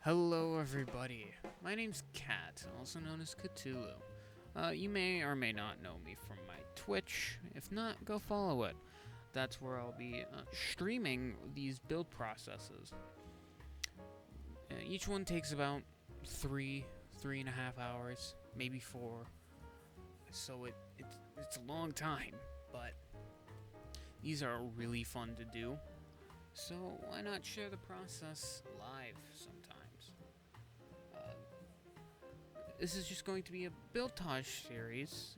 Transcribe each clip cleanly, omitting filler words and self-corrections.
Hello everybody, my name's Kat, also known as Cthulhu. You may or may not know me from my Twitch. If not, go follow it. That's where I'll be streaming these build processes. Each one takes about 3.5 hours, maybe 4. So it's a long time, but these are really fun to do. So why not share the process live sometimes? This is just going to be a buildage series,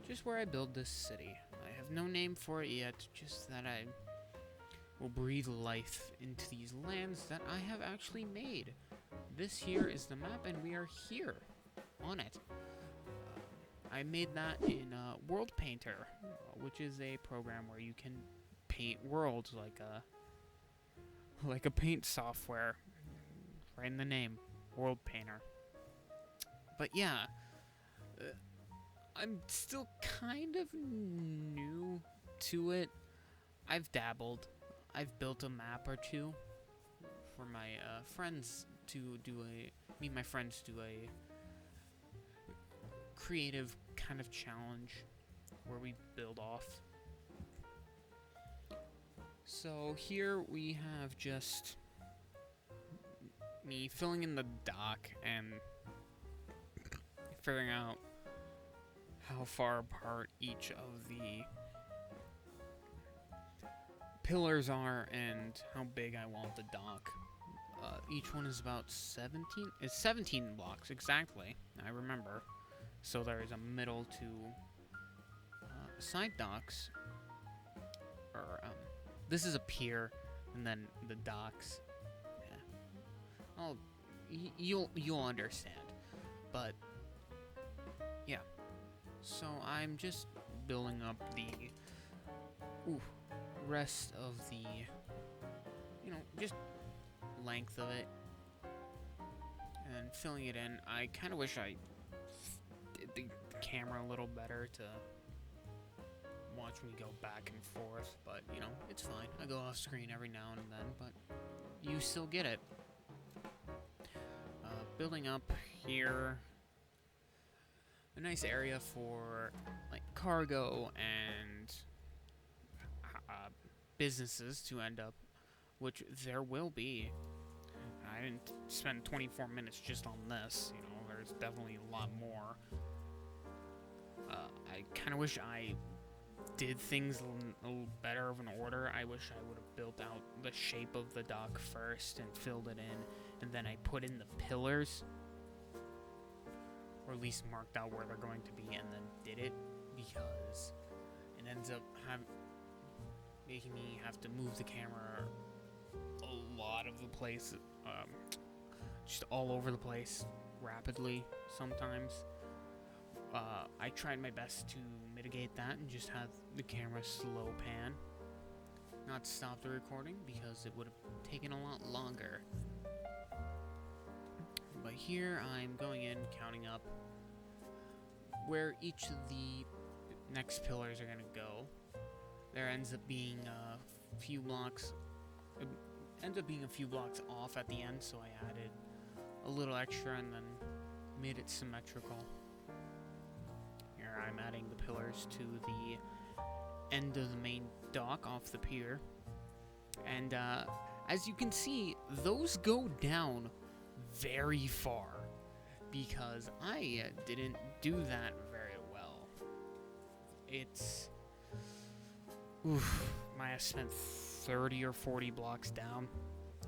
just where I build this city. I have no name for it yet, just that I will breathe life into these lands that I have actually made. This here is the map, and we are here on it. I made that in World Painter, which is a program where you can paint worlds like a paint software. Right in the name, World Painter. But yeah, I'm still kind of new to it. I've dabbled. I've built a map or two for my friends to do me and my friends do a creative kind of challenge where we build off. So here we have just me filling in the dock and figuring out how far apart each of the pillars are and how big I want the dock. Each one is about 17 blocks exactly, I remember. So there is a middle to side docks, or this is a pier, and then the docks. Yeah. Oh, you'll understand, but yeah. So I'm just building up the rest of the, just length of it and filling it in. I kind of wish I did the camera a little better to watch me go back and forth, but it's fine. I go off screen every now and then, but you still get it. Building up here a nice area for like cargo and businesses to end up, which there will be. I didn't spend 24 minutes just on this, there's definitely a lot more. I kind of wish I did things a little better of an order. I wish I would have built out the shape of the dock first and filled it in, and then I put in the pillars, or at least marked out where they're going to be, and then did it, because it ends up making me have to move the camera a lot of the place, just all over the place, rapidly sometimes. I tried my best to mitigate that and just have the camera slow pan, not stop the recording, because it would have taken a lot longer. But here I'm going in, counting up where each of the next pillars are going to go. There ends up being a few blocks. It ends up being a few blocks off at the end, so I added a little extra and then made it symmetrical. Here I'm adding the pillars to the end of the main dock off the pier. And as you can see, those go down very far, because I didn't do that very well. Might have spent 30 or 40 blocks down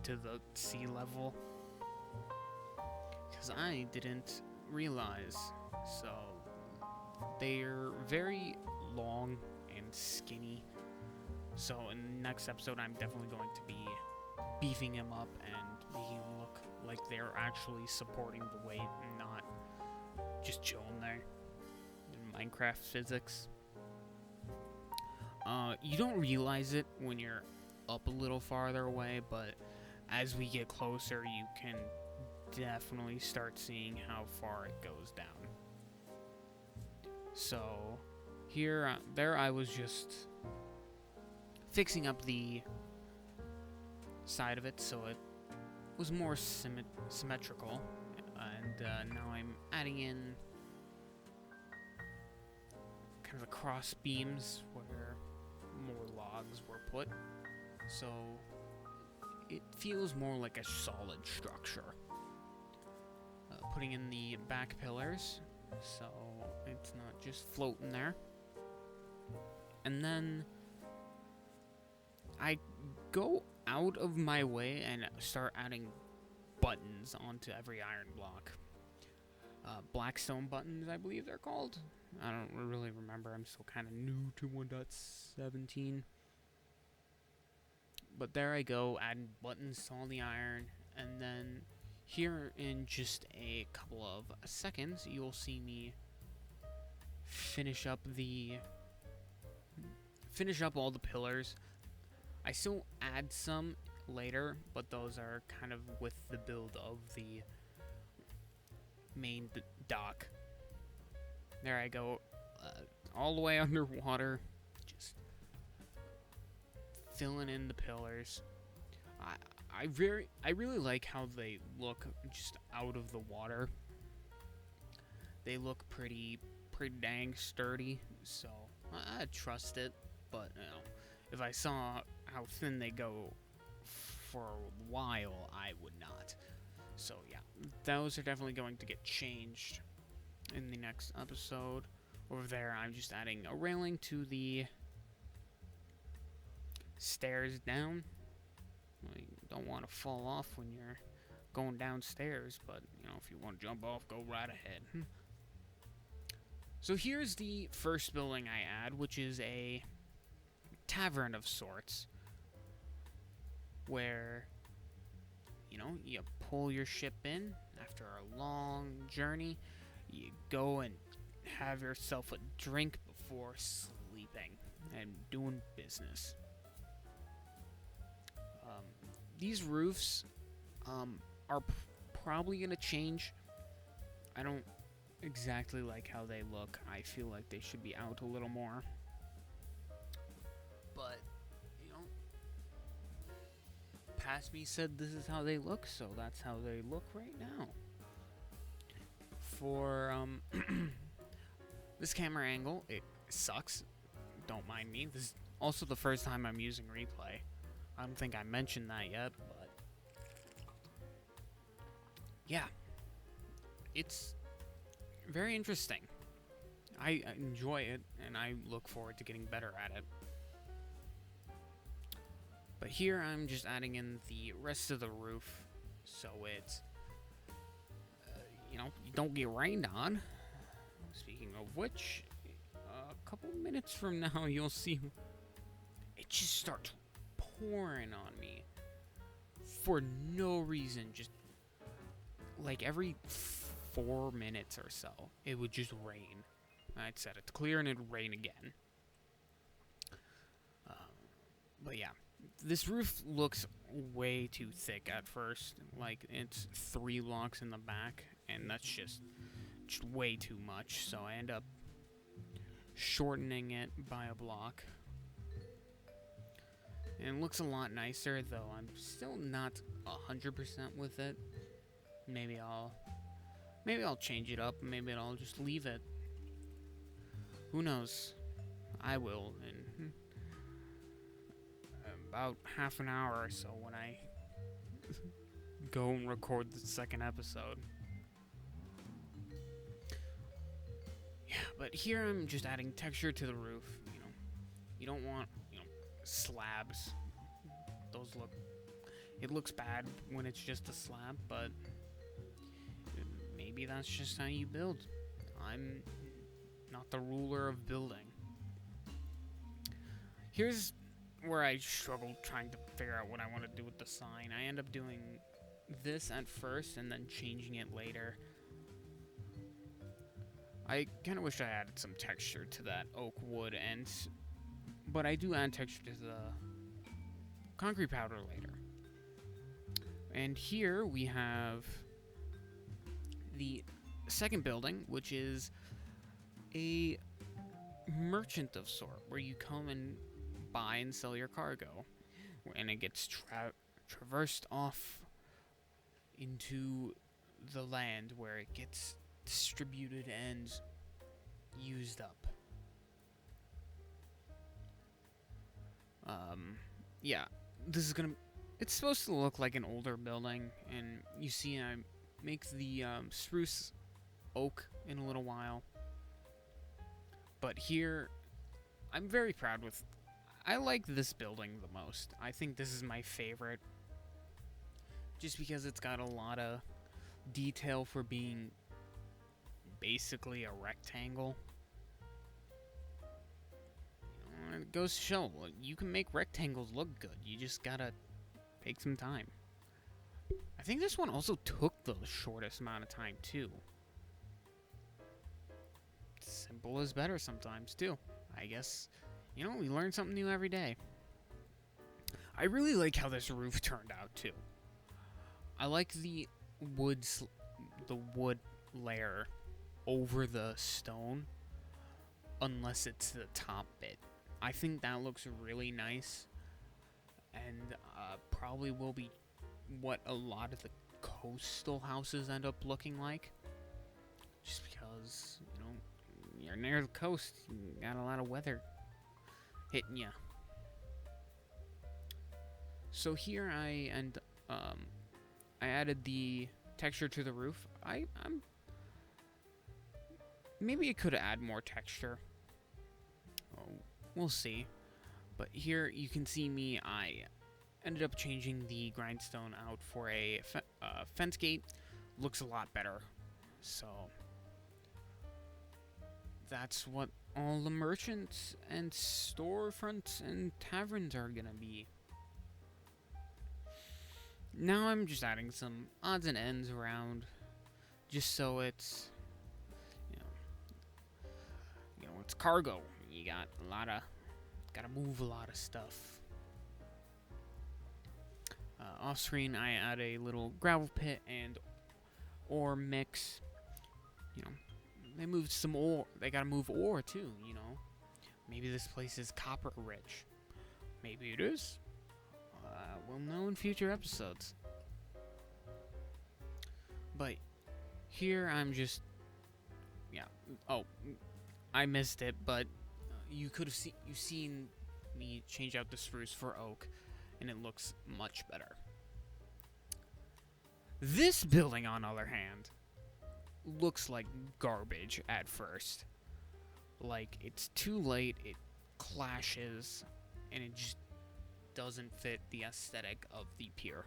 to the sea level, because I didn't realize. So they're very long and skinny. So in the next episode, I'm definitely going to be beefing them up and making them look like they're actually supporting the weight and not just chilling there. In Minecraft physics. You don't realize it when you're up a little farther away, but as we get closer, you can definitely start seeing how far it goes down. So there I was just fixing up the side of it so it was more symmetrical, and now I'm adding in kind of the cross beams where more logs were put, so it feels more like a solid structure. Putting in the back pillars, so it's not just floating there. And then I go out of my way and start adding buttons onto every iron block. Blackstone buttons, I believe they're called. I don't really remember. I'm still kind of new to 1.17. But there I go, adding buttons to all the iron, and then here in just a couple of seconds, you'll see me finish up all the pillars. I still add some later, but those are kind of with the build of the main dock. There I go, all the way underwater, just filling in the pillars. I really like how they look just out of the water. They look pretty dang sturdy, so I trust it. But you know, if I saw how thin they go for a while, I would not. So yeah, those are definitely going to get changed in the next episode. Over there, I'm just adding a railing to the stairs down. You don't want to fall off when you're going downstairs, but you know, if you want to jump off, go right ahead. So here's the first building I add, which is a tavern of sorts, where you know, you pull your ship in after a long journey, you go and have yourself a drink before sleeping and doing business. These roofs are probably going to change. I don't exactly like how they look. I feel like they should be out a little more. But, you know, past me said this is how they look, so that's how they look right now. For this camera angle, it sucks. Don't mind me. This is also the first time I'm using replay. I don't think I mentioned that yet, but yeah, it's very interesting. I enjoy it, and I look forward to getting better at it. But here I'm just adding in the rest of the roof, so it's, you know, you don't get rained on. Speaking of which, a couple minutes from now, you'll see it just starts pouring on me for no reason. Just like every 4 minutes or so, it would just rain. I'd set it to clear and it'd rain again. But yeah, this roof looks way too thick at first. Like, it's 3 blocks in the back, and that's just way too much. So I end up shortening it by a block. And it looks a lot nicer, though I'm still not 100% with it. Maybe I'll change it up. Maybe I'll just leave it. Who knows? I will in about half an hour or so when I go and record the second episode. Yeah, but here I'm just adding texture to the roof. You know, you don't want, you know, slabs. It looks bad when it's just a slab, but maybe that's just how you build. I'm not the ruler of building. Here's where I struggled trying to figure out what I want to do with the sign. I end up doing this at first and then changing it later. I kind of wish I added some texture to that oak wood, but I do add texture to the concrete powder later. And here we have the second building, which is a merchant of sort, where you come and buy and sell your cargo, and it gets traversed off into the land where it gets distributed and used up. Yeah, this is gonna. It's supposed to look like an older building, and you see, I make the spruce oak in a little while. But here, I'm very proud with. I like this building the most. I think this is my favorite, just because it's got a lot of detail for being basically a rectangle. It goes to show, you can make rectangles look good. You just gotta take some time. I think this one also took the shortest amount of time, too. Simple is better sometimes, too. I guess, we learn something new every day. I really like how this roof turned out, too. I like the wood layer over the stone, unless it's the top bit. I think that looks really nice, and probably will be what a lot of the coastal houses end up looking like. Just because, you're near the coast, you got a lot of weather hitting you. So here I added the texture to the roof. Maybe I could add more texture. We'll see. But here you can see me, I ended up changing the grindstone out for a fence gate. Looks a lot better. So that's what all the merchants and storefronts and taverns are gonna be. Now I'm just adding some odds and ends around, just so it's, it's cargo. You got gotta move a lot of stuff. Off screen, I add a little gravel pit and ore mix. They moved some ore. They gotta move ore too. Maybe this place is copper rich. Maybe it is. We'll know in future episodes. But here I'm just, Oh, I missed it, but you could have seen me change out the spruce for oak, and it looks much better. This building, on the other hand, looks like garbage at first. Like, it's too late, it clashes, and it just doesn't fit the aesthetic of the pier.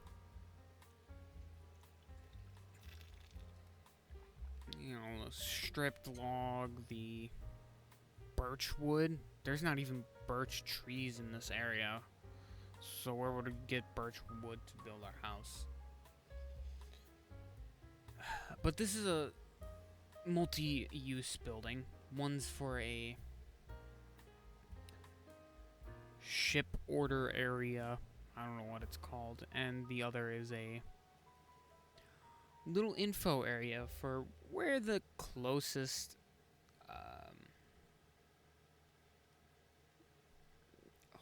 The stripped log, the birch wood. There's not even birch trees in this area. So where would we get birch wood to build our house? But this is a multi-use building. One's for a ship order area. I don't know what it's called. And the other is a little info area for where the closest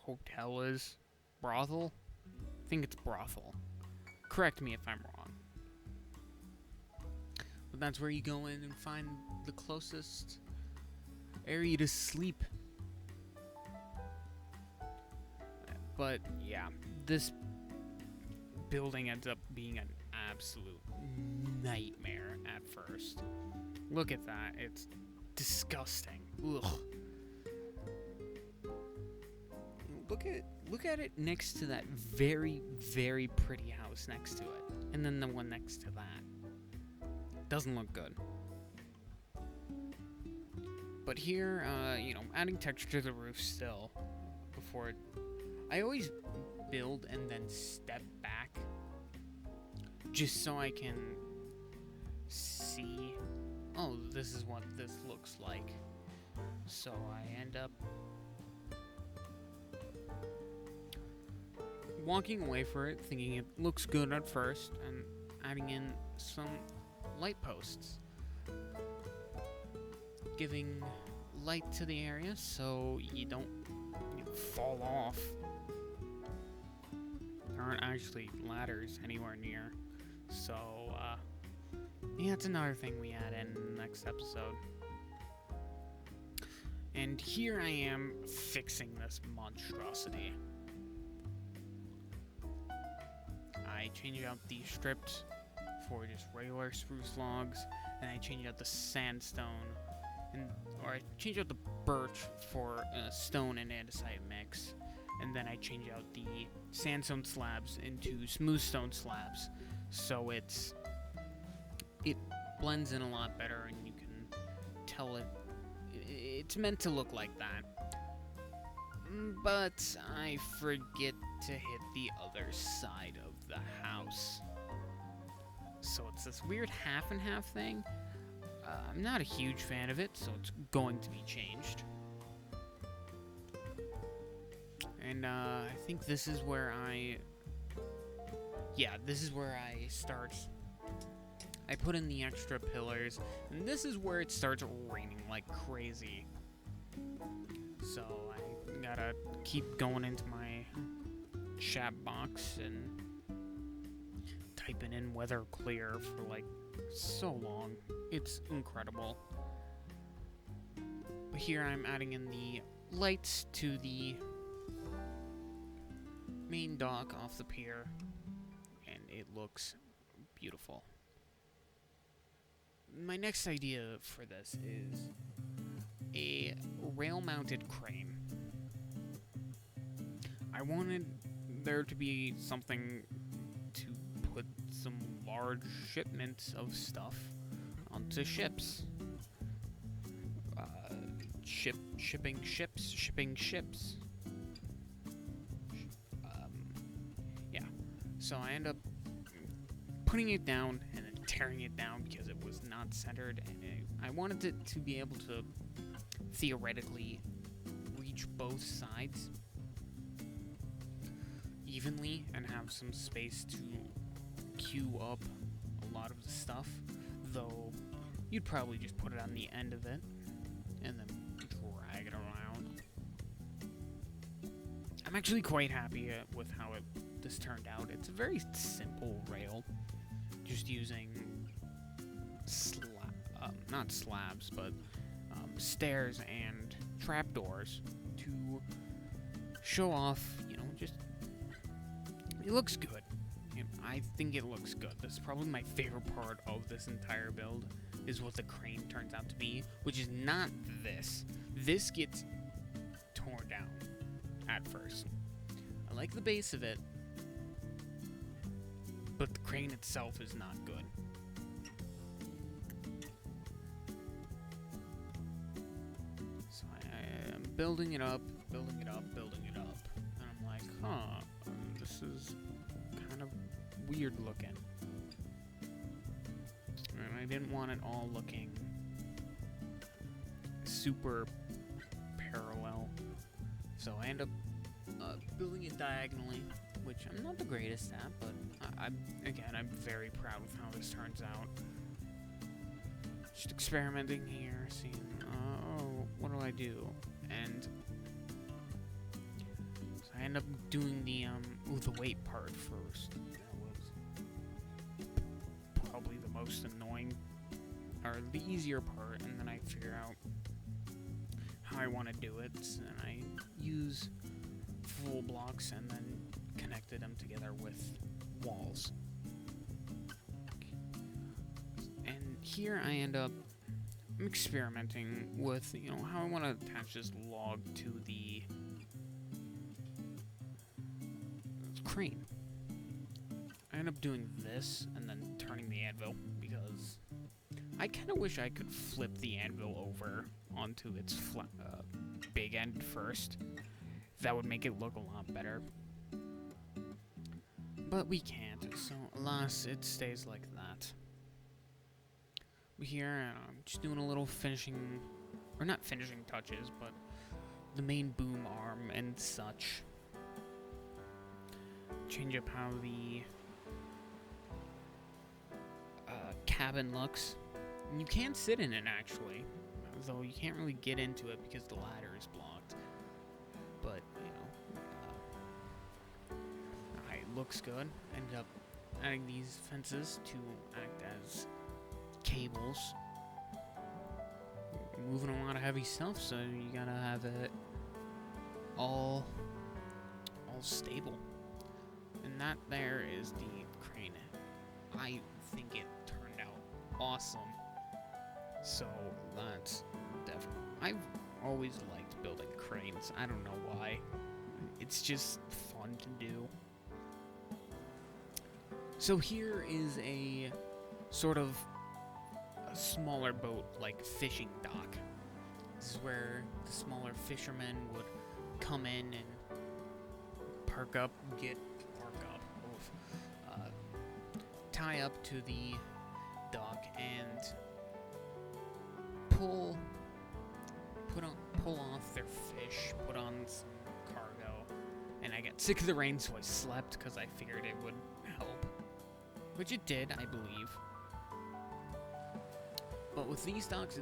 hotel is. Brothel? I think it's brothel. Correct me if I'm wrong. But that's where you go in and find the closest area to sleep. But yeah, this building ends up being an absolute nightmare at first. Look at that. It's disgusting. Ugh. Look at it next to that very, very pretty house next to it. And then the one next to that. Doesn't look good. But here, adding texture to the roof still. Before it... I always build and then step back. Just so I can see, oh, this is what this looks like. So I end up walking away for it, thinking it looks good at first, and adding in some light posts, giving light to the area so you don't fall off. There aren't actually ladders anywhere near, so Yeah, that's another thing we add in the next episode. And here I am fixing this monstrosity. I changed out the strips for just regular spruce logs, and I changed out the sandstone, or I changed out the birch for stone and andesite mix, and then I changed out the sandstone slabs into smooth stone slabs, so it blends in a lot better, and you can tell it's meant to look like that. But I forget to hit the other side of the house. So it's this weird half and half thing. I'm not a huge fan of it, so it's going to be changed. And I think this is where this is where I start. I put in the extra pillars, and this is where it starts raining like crazy. So I gotta keep going into my chat box and typing in weather clear for like so long. It's incredible. But here I'm adding in the lights to the main dock off the pier, and it looks beautiful. My next idea for this is a rail-mounted crane. I wanted there to be something to put some large shipments of stuff onto ships. Shipping ships. Yeah. So I end up putting it down and then tearing it down because it was not centered, and I wanted it to be able to theoretically reach both sides evenly and have some space to queue up a lot of the stuff, though you'd probably just put it on the end of it and then drag it around. I'm actually quite happy with how this turned out. It's a very simple rail, just using not slabs, but stairs and trapdoors to show off, just it looks good. I think it looks good. This is probably my favorite part of this entire build, is what the crane turns out to be, which is not this. This gets torn down at first. I like the base of it, but the crane itself is not good. So I am building it up, and I'm like, this is kind of weird looking. And I didn't want it all looking super parallel, so I end up building it diagonally, which I'm not the greatest at, but I'm very proud of how this turns out. Just experimenting here, seeing, what do I do? And so I end up doing the weight part first. That was probably the most annoying, or the easier part, and then I figure out how I want to do it, and I use full blocks and then connected them together with walls. And here I end up experimenting with, how I want to attach this log to the crane. I end up doing this and then turning the anvil, because I kind of wish I could flip the anvil over onto its big end first. That would make it look a lot better. But we can't, so alas, it stays like that. Here, I'm just doing a little finishing, or not finishing touches, but the main boom arm and such. Change up how the cabin looks. And you can sit in it, actually, though you can't really get into it because the ladder is blocked. But, it looks good. Ended up adding these fences to act as cables. Moving a lot of heavy stuff, so you gotta have it all stable. And that there is the crane. I think it turned out awesome. So that's definitely. I've always liked building cranes. I don't know why. It's just fun to do. So here is a sort of a smaller boat, like fishing dock. This is where the smaller fishermen would come in and park up, tie up to the dock and pull off their fish, put on some cargo. And I got sick of the rain, so I slept because I figured it would help. Which it did, I believe. But with these docks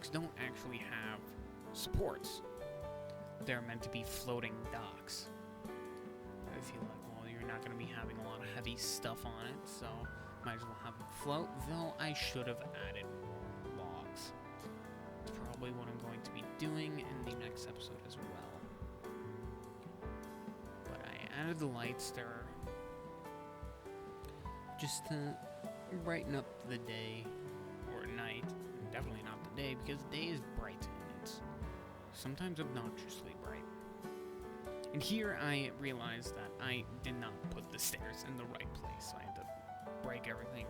don't actually have supports. They're meant to be floating docks. I feel like, well, you're not going to be having a lot of heavy stuff on it, so might as well have it float, though I should have added more logs. It's probably what I'm going to be doing in the next episode as well. But I added the lights there just to brighten up the day, or night. Definitely not the day, because the day is bright, and it's sometimes obnoxiously bright. And here I realized that I did not put the stairs in the right place, so I had to break everything,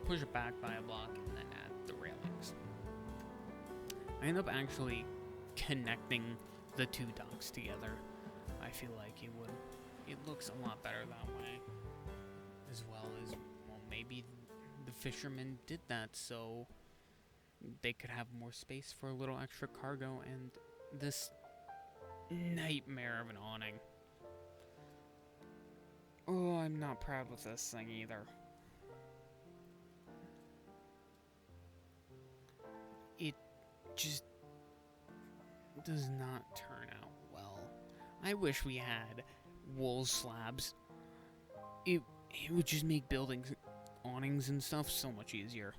push it back by a block, and then add the railings. I end up actually connecting the two docks together. I feel like it looks a lot better that way, as well as, well, maybe the fishermen did that so they could have more space for a little extra cargo and this nightmare of an awning. Oh, I'm not proud with this thing either. It just does not turn out well. I wish we had wool slabs. It would just make building awnings and stuff so much easier.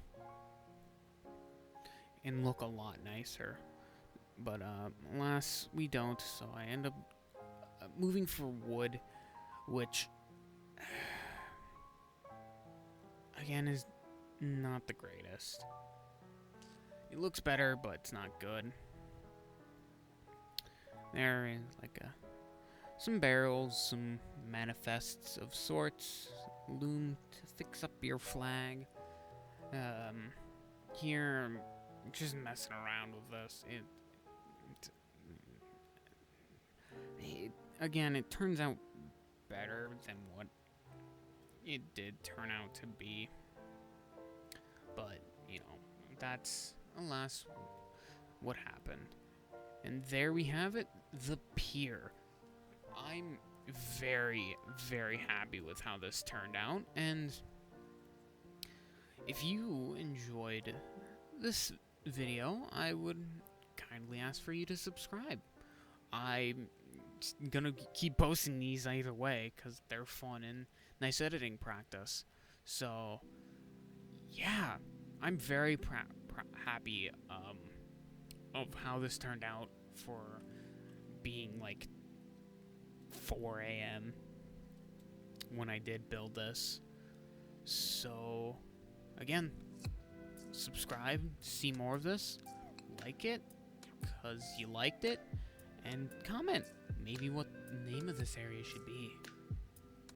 And look a lot nicer. But, alas, we don't, so I end up moving for wood, which, again, is not the greatest. It looks better, but it's not good. There is, like, some barrels, some manifests of sorts, loom to fix up your flag. Here, I'm just messing around with this. Again, it turns out better than what it did turn out to be. But, you know, that's, alas, what happened. And there we have it, the pier. I'm very, very happy with how this turned out, and if you enjoyed this video, I would kindly ask for you to subscribe. I'm gonna keep posting these either way, because they're fun and nice editing practice. So, yeah, I'm very happy of how this turned out for being like 4 a.m. when I did build this. So, again, subscribe, see more of this, like it, because you liked it, and comment maybe what the name of this area should be.